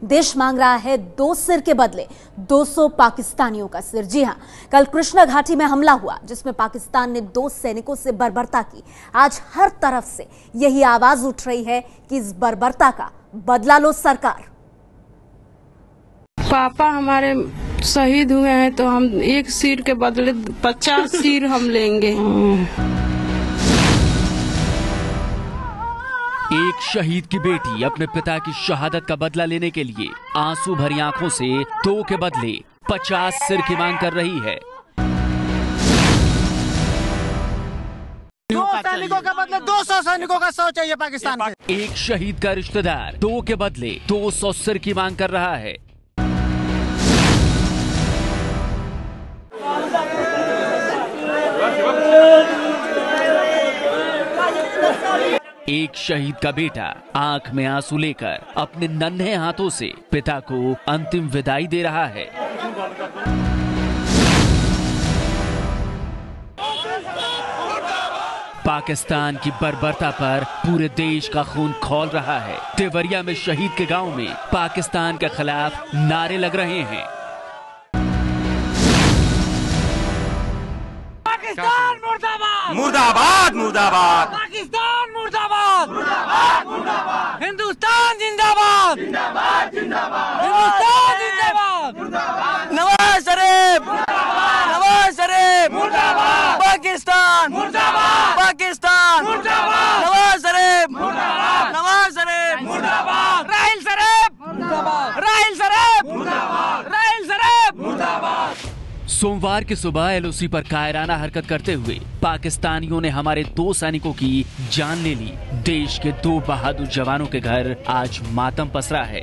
देश मांग रहा है 2 सिर के बदले 200 पाकिस्तानियों का सिर। जी हां, कल कृष्णा घाटी में हमला हुआ जिसमें पाकिस्तान ने 2 सैनिकों से बर्बरता की। आज हर तरफ से यही आवाज उठ रही है कि इस बर्बरता का बदला लो सरकार। पापा हमारे शहीद हुए हैं तो हम 1 सिर के बदले 50 सिर हम लेंगे। एक शहीद की बेटी अपने पिता की शहादत का बदला लेने के लिए आंसू भरी आंखों से 2 के बदले 50 सिर की मांग कर रही है। 2 सैनिकों के बदले 200 सैनिकों का 100 चाहिए पाकिस्तान से। एक शहीद का रिश्तेदार 2 के बदले 200 सिर की मांग कर रहा है। एक शहीद का बेटा आंख में आंसू लेकर अपने नन्हे हाथों से पिता को अंतिम विदाई दे रहा है। पाकिस्तान की बर्बरता पर पूरे देश का खून खौल रहा है। देवरिया में शहीद के गांव में पाकिस्तान के खिलाफ नारे लग रहे हैं। पाकिस्तान मुर्दाबाद, मुर्दाबाद, मुर्दाबाद, पाकिस्तान मुर्दाबाद, मुर्दाबाद, मुर्दाबाद, हिंदुस्तान जिंदाबाद, जिंदाबाद, जिंदाबाद, हिंदुस्तान जिंदाबाद, मुर्दाबाद, नवाज शरीफ, नवाज शरीफ, मुर्दाबाद, पाकिस्तान, मुर्दाबाद, पाकिस्तान, मुर्दाबाद, नवाज शरीफ, मुर्दाबाद, नवाज शरीफ, मुर्दाबाद, राहिल शरीफ, मुर्दाबाद, राहिल शरीफ, मुर्दाबाद, राहिल शरीफ, मुर्दाबाद। सोमवार की सुबह एलओसी पर कायराना हरकत करते हुए पाकिस्तानियों ने हमारे 2 सैनिकों की जान ले ली। देश के 2 बहादुर जवानों के घर आज मातम पसरा है।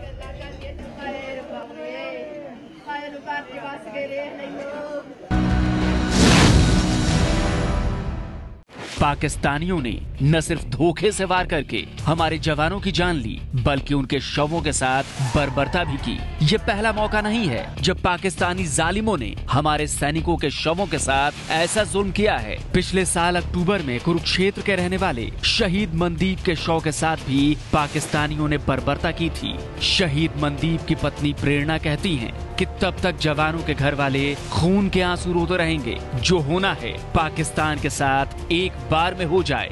पाकिस्तानियों ने न सिर्फ धोखे से वार करके हमारे जवानों की जान ली, बल्कि उनके शवों के साथ बर्बरता भी की। ये पहला मौका नहीं है जब पाकिस्तानी जालिमों ने हमारे सैनिकों के शवों के साथ ऐसा जुल्म किया है। पिछले साल अक्टूबर में कुरुक्षेत्र के रहने वाले शहीद मनदीप के शव के साथ भी पाकिस्तानियों ने बर्बरता की थी। शहीद मनदीप की पत्नी प्रेरणा कहती हैं कि तब तक जवानों के घर वाले खून के आंसू रोते रहेंगे। जो होना है पाकिस्तान के साथ एक बार में हो जाए।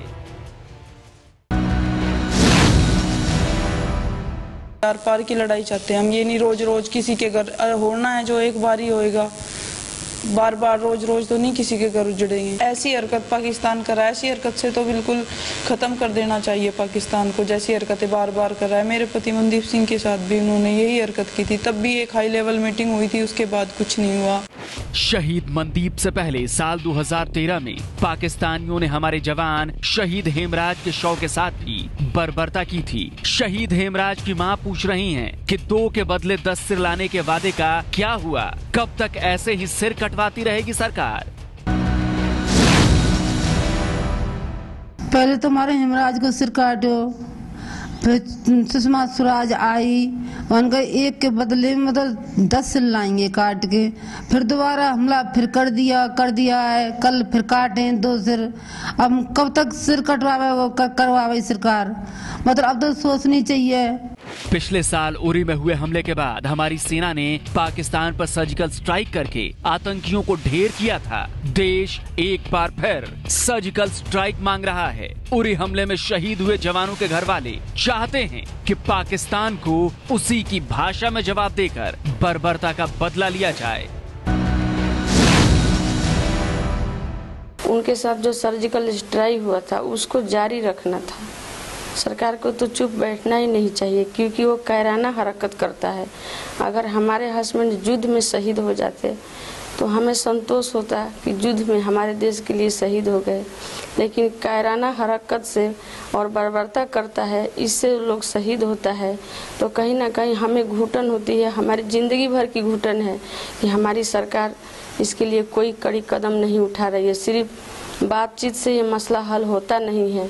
आर पार की लड़ाई चाहते हैं हम। ये नहीं रोज रोज किसी के घर होना है जो एक बार ही होएगा। बार बार रोज रोज तो नहीं किसी के घर उजड़ेंगे। ऐसी हरकत पाकिस्तान कर रहा है, ऐसी हरकत से तो बिल्कुल खत्म कर देना चाहिए पाकिस्तान को। जैसी हरकतें बार बार कर रहा है। मेरे पति मनदीप सिंह के साथ भी उन्होंने यही हरकत की थी। तब भी एक हाई लेवल मीटिंग हुई थी, उसके बाद कुछ नहीं हुआ। शहीद मनदीप से पहले साल 2013 में पाकिस्तानियों ने हमारे जवान शहीद हेमराज के शव के साथ भी बर्बरता की थी। शहीद हेमराज की मां पूछ रही हैं कि 2 के बदले 10 सिर लाने के वादे का क्या हुआ? कब तक ऐसे ही सिर कटवाती रहेगी सरकार? पहले तुम्हारे हेमराज को सिर काटो, फिर सुषमा स्वराज आई, उनका 1 के बदले मतलब 10 सिर लाएंगे काट के। फिर दोबारा हमला फिर कर दिया है। कल फिर काटे 2 सिर। अब कब तक सिर कटवावे वो करवावे सरकार? मतलब अब तो सोचनी चाहिए। पिछले साल उरी में हुए हमले के बाद हमारी सेना ने पाकिस्तान पर सर्जिकल स्ट्राइक करके आतंकियों को ढेर किया था। देश एक बार फिर सर्जिकल स्ट्राइक मांग रहा है। उरी हमले में शहीद हुए जवानों के घर वाले चाहते हैं कि पाकिस्तान को उसी की भाषा में जवाब देकर बर्बरता का बदला लिया जाए। उनके साथ जो सर्जिकल स्ट्राइक हुआ था उसको जारी रखना था। सरकार को तो चुप बैठना ही नहीं चाहिए, क्योंकि वो कायराना हरकत करता है। अगर हमारे हस्बैंड युद्ध में शहीद हो जाते तो हमें संतोष होता कि युद्ध में हमारे देश के लिए शहीद हो गए, लेकिन कायराना हरकत से और बर्बरता करता है, इससे लोग शहीद होता है तो कहीं ना कहीं हमें घुटन होती है। हमारी ज़िंदगी भर की घुटन है कि हमारी सरकार इसके लिए कोई कड़ी कदम नहीं उठा रही है। सिर्फ बातचीत से ये मसला हल होता नहीं है।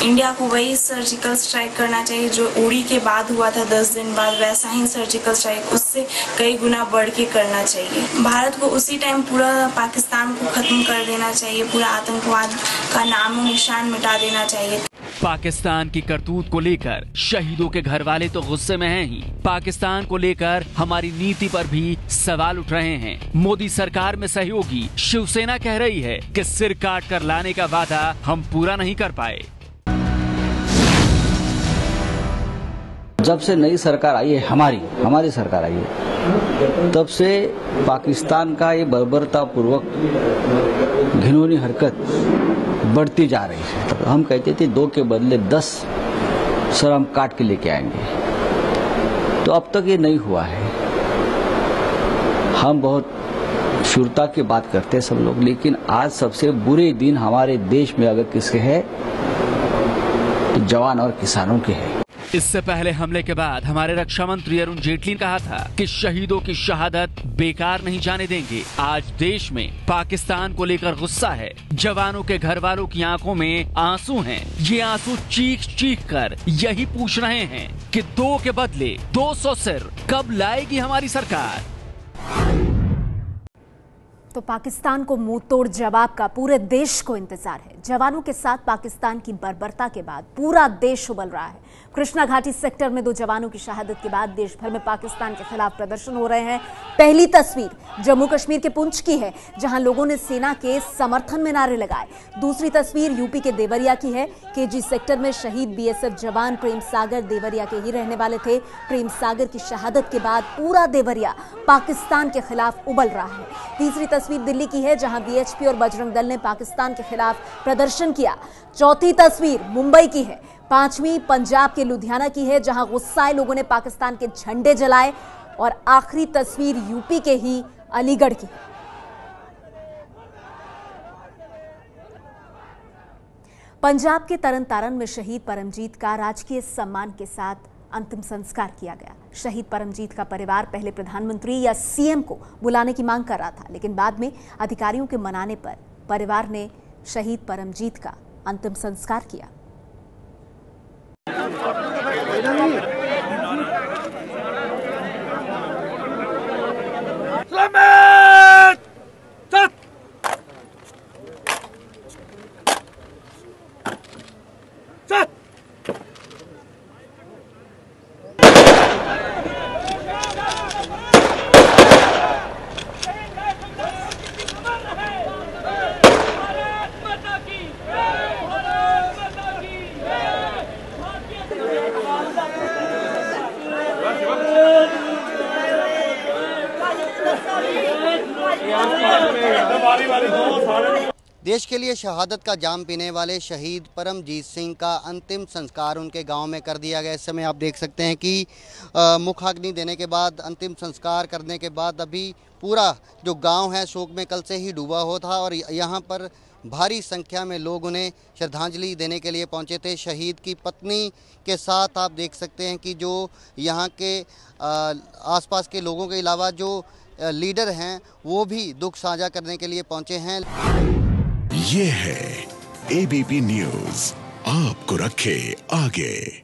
इंडिया को वही सर्जिकल स्ट्राइक करना चाहिए जो उड़ी के बाद हुआ था 10 दिन बाद, वैसा ही सर्जिकल स्ट्राइक उससे कई गुना बढ़ के करना चाहिए। भारत को उसी टाइम पूरा पाकिस्तान को खत्म कर देना चाहिए, पूरा आतंकवाद का नामो निशान मिटा देना चाहिए। पाकिस्तान की करतूत को लेकर शहीदों के घर वाले तो गुस्से में हैं ही, पाकिस्तान को लेकर हमारी नीति पर भी सवाल उठ रहे हैं। मोदी सरकार में सहयोगी शिवसेना कह रही है कि सिर काट कर लाने का वादा हम पूरा नहीं कर पाए। जब से नई सरकार आई है, हमारी सरकार आई है, तब से पाकिस्तान का ये बर्बरतापूर्वक घिनौनी हरकत बढ़ती जा रही है। तो हम कहते थे 2 के बदले 10 सर हम काट के लेके आएंगे, तो अब तक ये नहीं हुआ है। हम बहुत शूरता की बात करते हैं सब लोग, लेकिन आज सबसे बुरे दिन हमारे देश में अगर किसके है तो जवान और किसानों के हैं। इससे पहले हमले के बाद हमारे रक्षा मंत्री अरुण जेटली ने कहा था कि शहीदों की शहादत बेकार नहीं जाने देंगे। आज देश में पाकिस्तान को लेकर गुस्सा है, जवानों के घर वालों की आंखों में आंसू हैं। ये आंसू चीख चीख कर यही पूछ रहे हैं कि 2 के बदले 200 सिर कब लाएगी हमारी सरकार। तो पाकिस्तान को मुंह तोड़ जवाब का पूरे देश को इंतजार है। जवानों के साथ पाकिस्तान की बर्बरता के बाद पूरा देश उबल रहा है। कृष्णा घाटी सेक्टर में 2 जवानों की शहादत के बाद देश भर में पाकिस्तान के खिलाफ प्रदर्शन हो रहे हैं। पहली तस्वीर जम्मू कश्मीर के पुंछ की है, जहां लोगों ने सेना के समर्थन में नारे लगाए। दूसरी तस्वीर यूपी के देवरिया की है। केजी सेक्टर में शहीद बीएसएफ जवान प्रेम सागर देवरिया के ही रहने वाले थे। प्रेम सागर की शहादत के बाद पूरा देवरिया पाकिस्तान के खिलाफ उबल रहा है। तीसरी तस्वीर दिल्ली की है, जहां बीएचपी और बजरंग दल ने पाकिस्तान के खिलाफ प्रदर्शन किया। चौथी तस्वीर मुंबई की है। 5वीं पंजाब के लुधियाना की है, जहां गुस्साए लोगों ने पाकिस्तान के झंडे जलाए। और आखिरी तस्वीर यूपी के ही अलीगढ़ की। पंजाब के तरन तारण में शहीद परमजीत का राजकीय सम्मान के साथ अंतिम संस्कार किया गया। शहीद परमजीत का परिवार पहले प्रधानमंत्री या सीएम को बुलाने की मांग कर रहा था, लेकिन बाद में अधिकारियों के मनाने पर परिवार ने शहीद परमजीत का अंतिम संस्कार किया। देश के लिए शहादत का जाम पीने वाले शहीद परमजीत सिंह का अंतिम संस्कार उनके गांव में कर दिया गया। इस समय आप देख सकते हैं कि मुखाग्नि देने के बाद, अंतिम संस्कार करने के बाद अभी पूरा जो गांव है शोक में कल से ही डूबा हुआ था और यहां पर भारी संख्या में लोग उन्हें श्रद्धांजलि देने के लिए पहुंचे थे। शहीद की पत्नी के साथ आप देख सकते हैं कि जो यहाँ के आसपास के लोगों के अलावा जो लीडर हैं वो भी दुख साझा करने के लिए पहुंचे हैं। ये है एबीपी न्यूज़, आपको रखे आगे।